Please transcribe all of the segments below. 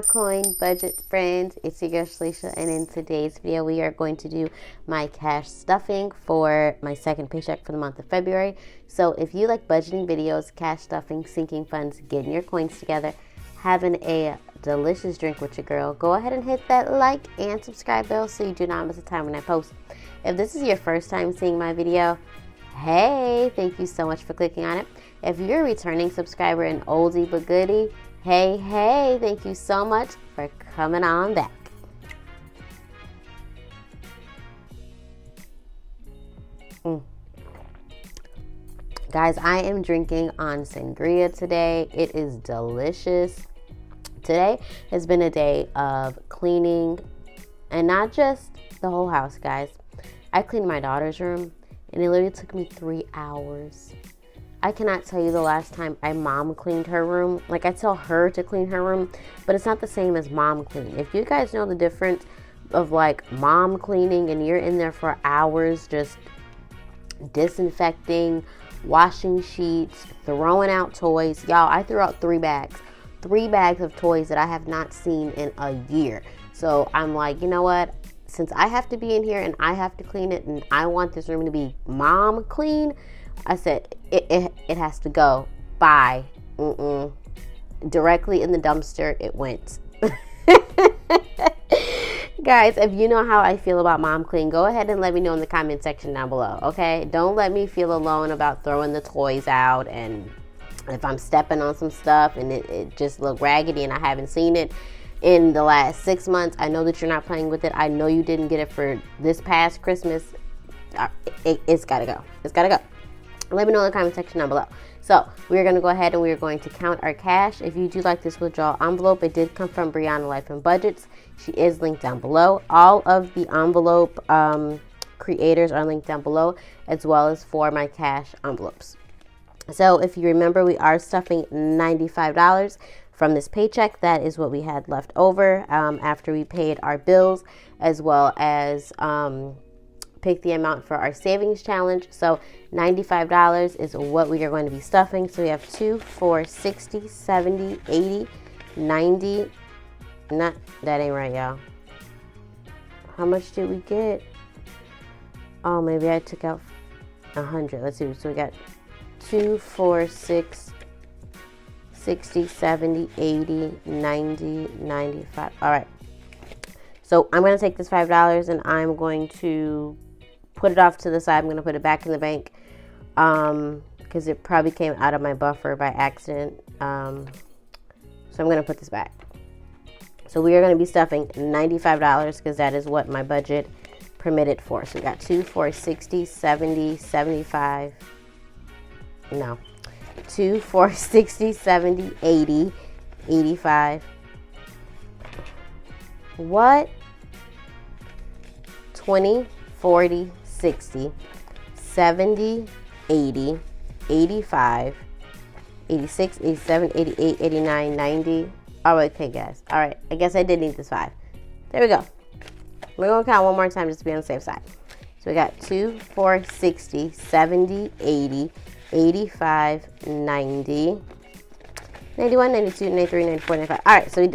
coin budget friends, it's your girl Shalisha, and in today's video we are going to do my cash stuffing for my second paycheck for the month of February. So if you like budgeting videos, cash stuffing, sinking funds, getting your coins together, having a delicious drink with your girl, go ahead and hit that like and subscribe bell so you do not miss a time when I post. If this is your first time seeing my video, hey, thank you so much for clicking on it. If you're a returning subscriber and oldie but goodie, hey, thank you so much for coming on back. Guys, I am drinking on sangria today. It is delicious. Today has been a day of cleaning, and not just the whole house, guys. I cleaned my daughter's room, and it literally took me 3 hours. I cannot tell you the last time I mom cleaned her room. Like, I tell her to clean her room, but it's not the same as mom cleaning. If you guys know the difference of like mom cleaning and you're in there for hours just disinfecting, washing sheets, throwing out toys. Y'all, I threw out 3 bags. 3 bags of toys that I have not seen in a year. So I'm like, you know what? Since I have to be in here and I have to clean it and I want this room to be mom clean, I said, it has to go. Bye. Directly in the dumpster it went. Guys, if you know how I feel about mom clean, go ahead and let me know in the comment section down below, okay? Don't let me feel alone about throwing the toys out, and if I'm stepping on some stuff and it just look raggedy and I haven't seen it in the last 6 months. I know that you're not playing with it. I know you didn't get it for this past Christmas. It's gotta go. It's gotta go. Let me know in the comment section down below. So we're going to go ahead and we're going to count our cash. If you do like this withdrawal envelope, it did come from Brianna Life and Budgets. She is linked down below. All of the envelope creators are linked down below, as well as for my cash envelopes. So if you remember, we are stuffing $95 from this paycheck. That is what we had left over after we paid our bills, as well as pick the amount for our savings challenge. So $95 is what we are going to be stuffing. So we have 2, 4, 60, 70, 80, 90. Not, that ain't right, y'all. How much did we get? Oh, maybe I took out 100. Let's see. So we got 2, 4, 6, 60, 70, 80, 90, 95. All right. So I'm going to take this $5 and I'm going to put it off to the side. I'm going to put it back in the bank because it probably came out of my buffer by accident. So I'm going to put this back. So we are going to be stuffing $95 because that is what my budget permitted for. So we got 2, 4, 60, 70, 75. No. 2, 4, 60, 70, 80, 85. What? 20, 40, 60, 70, 80, 85, 86, 87, 88, 89, 90. All right, okay, guys. All right, I guess I did need this 5. There we go. We're going to count one more time just to be on the safe side. So we got 2, 4, 60, 70, 80, 85, 90, 91, 92, 93, 94, 95. All right, so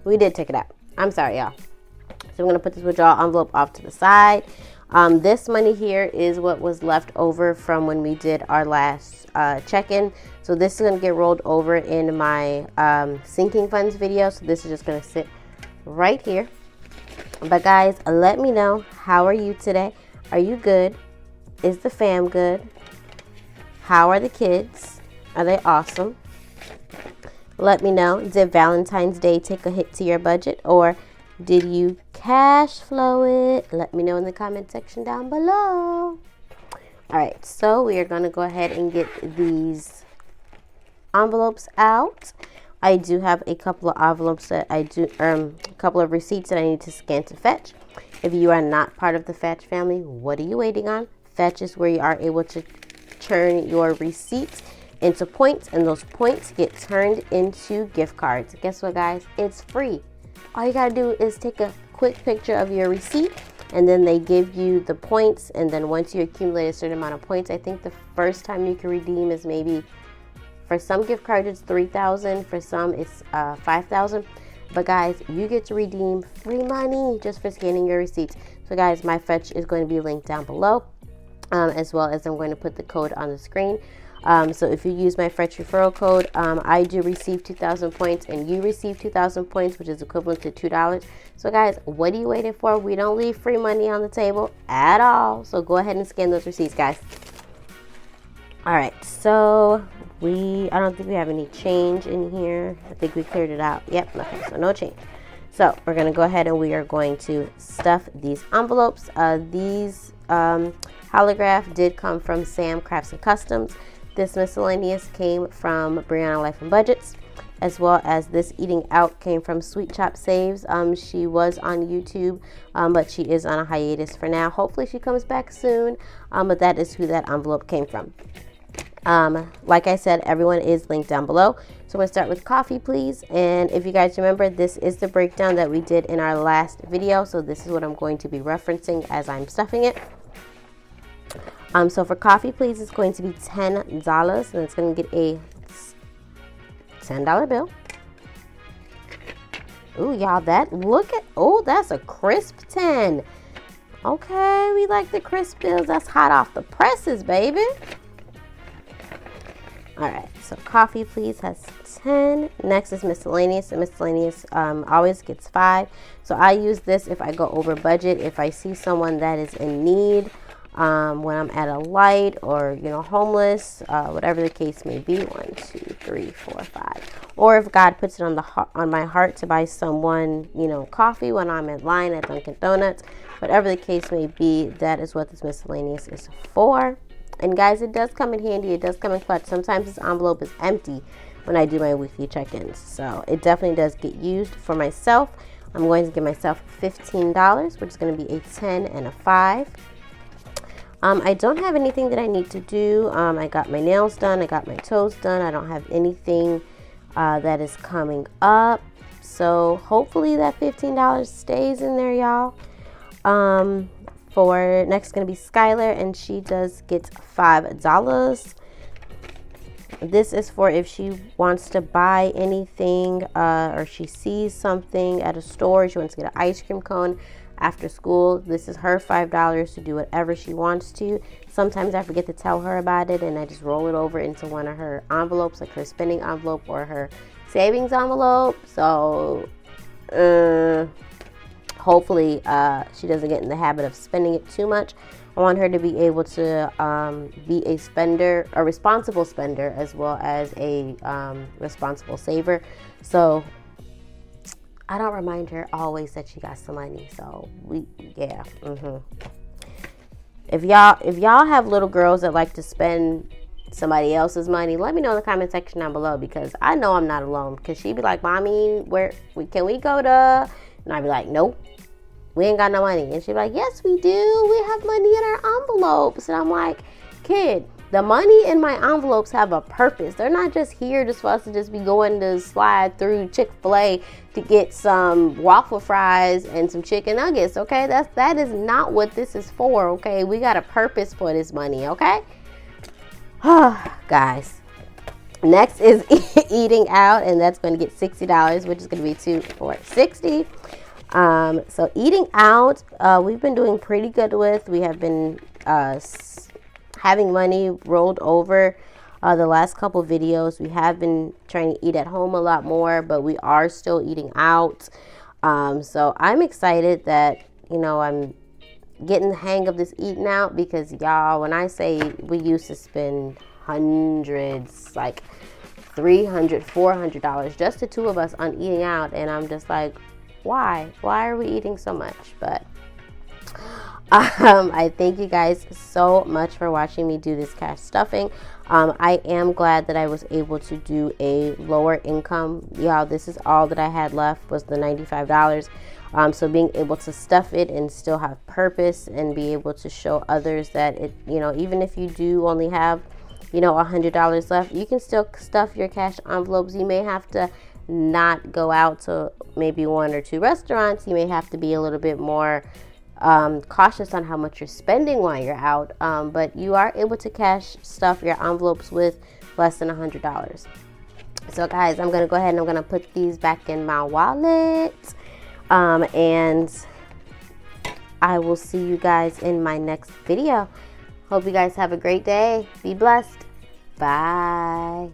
we did take it out. I'm sorry, y'all. So I'm going to put this withdrawal envelope off to the side. This money here is what was left over from when we did our last check-in. So this is going to get rolled over in my sinking funds video. So this is just going to sit right here. But guys, let me know, how are you today? Are you good? Is the fam good? How are the kids? Are they awesome? Let me know, did Valentine's Day take a hit to your budget, or did you cash flow it? Let me know in the comment section down below. All right, so we are going to go ahead and get these envelopes out. I do have a couple of envelopes that a couple of receipts that I need to scan to Fetch. If you are not part of the Fetch family, what are you waiting on? Fetch is where you are able to turn your receipts into points, and those points get turned into gift cards. Guess what, guys? It's free. All you gotta do is take a quick picture of your receipt, and then they give you the points. And then once you accumulate a certain amount of points, I think the first time you can redeem is maybe For some gift cards, it's $3,000. For some, it's $5,000. But guys, you get to redeem free money just for scanning your receipts. So guys, my fetch is going to be linked down below, as well as I'm going to put the code on the screen. So if you use my Fetch referral code, I do receive 2,000 points and you receive 2,000 points, which is equivalent to $2. So guys, what are you waiting for? We don't leave free money on the table at all. So go ahead and scan those receipts, guys. All right, so I don't think we have any change in here. I think we cleared it out. Yep, okay, so no change. So we're gonna go ahead and we are going to stuff these envelopes. These holograph did come from Sam Crafts and Customs. This miscellaneous came from Brianna Life and Budgets, as well as this eating out came from Sweet Chop Saves. She was on YouTube, but she is on a hiatus for now. Hopefully she comes back soon, but that is who that envelope came from. Like I said, everyone is linked down below. So I'm going to start with coffee, please. And if you guys remember, this is the breakdown that we did in our last video. So this is what I'm going to be referencing as I'm stuffing it. So for coffee, please, it's going to be $10, and it's going to get a $10 bill. Ooh, y'all, that's a crisp 10. Okay, we like the crisp bills. That's hot off the presses, baby. All right, so coffee, please, has 10. Next is miscellaneous. And miscellaneous always gets 5. So I use this if I go over budget, if I see someone that is in need, when I'm at a light or, homeless, whatever the case may be. 1, 2, 3, 4, 5. Or if God puts it on my heart to buy someone, coffee when I'm in line at Dunkin' Donuts, whatever the case may be, that is what this miscellaneous is for. And guys, it does come in handy. It does come in clutch. Sometimes this envelope is empty when I do my weekly check-ins. So it definitely does get used. For myself, I'm going to give myself $15, which is going to be a 10 and a 5. I don't have anything that I need to do. I got my nails done. I got my toes done. I don't have anything that is coming up. So hopefully that $15 stays in there, y'all. For next going to be Skylar, and she does get $5. This is for if she wants to buy anything or she sees something at a store. She wants to get an ice cream cone after school. This is her $5 to do whatever she wants to. Sometimes I forget to tell her about it and I just roll it over into one of her envelopes, like her spending envelope or her savings envelope. So hopefully she doesn't get in the habit of spending it too much. I want her to be able to be a responsible spender, as well as a responsible saver. So I don't remind her always that she got some money. So If y'all have little girls that like to spend somebody else's money, let me know in the comment section down below, because I know I'm not alone. Because she'd be like, "Mommy, can we go to?" And I'd be like, "Nope, we ain't got no money." And she'd be like, "Yes, we do. We have money in our envelopes." And I'm like, "Kid, the money in my envelopes have a purpose. They're not just here just for us to just be going to slide through Chick-fil-A to get some waffle fries and some chicken nuggets, okay? That is not what this is for, okay? We got a purpose for this money, okay?" Guys, next is eating out, and that's going to get $60, which is going to be 2 for $60. So eating out, we've been doing pretty good with. We have been having money rolled over the last couple videos. We have been trying to eat at home a lot more, but we are still eating out. So I'm excited that, I'm getting the hang of this eating out, because y'all, when I say we used to spend hundreds, like $300, $400, just the two of us on eating out, and I'm just like, why are we eating so much? But I thank you guys so much for watching me do this cash stuffing. I am glad that I was able to do a lower income. Y'all, this is all that I had left was the $95. So being able to stuff it and still have purpose and be able to show others that it, even if you do only have, $100 left, you can still stuff your cash envelopes. You may have to not go out to maybe 1 or 2 restaurants. You may have to be a little bit more cautious on how much you're spending while you're out, but you are able to cash stuff your envelopes with less than $100. So guys, I'm gonna go ahead and I'm gonna put these back in my wallet, and I will see you guys in my next video. Hope you guys have a great day. Be blessed. Bye.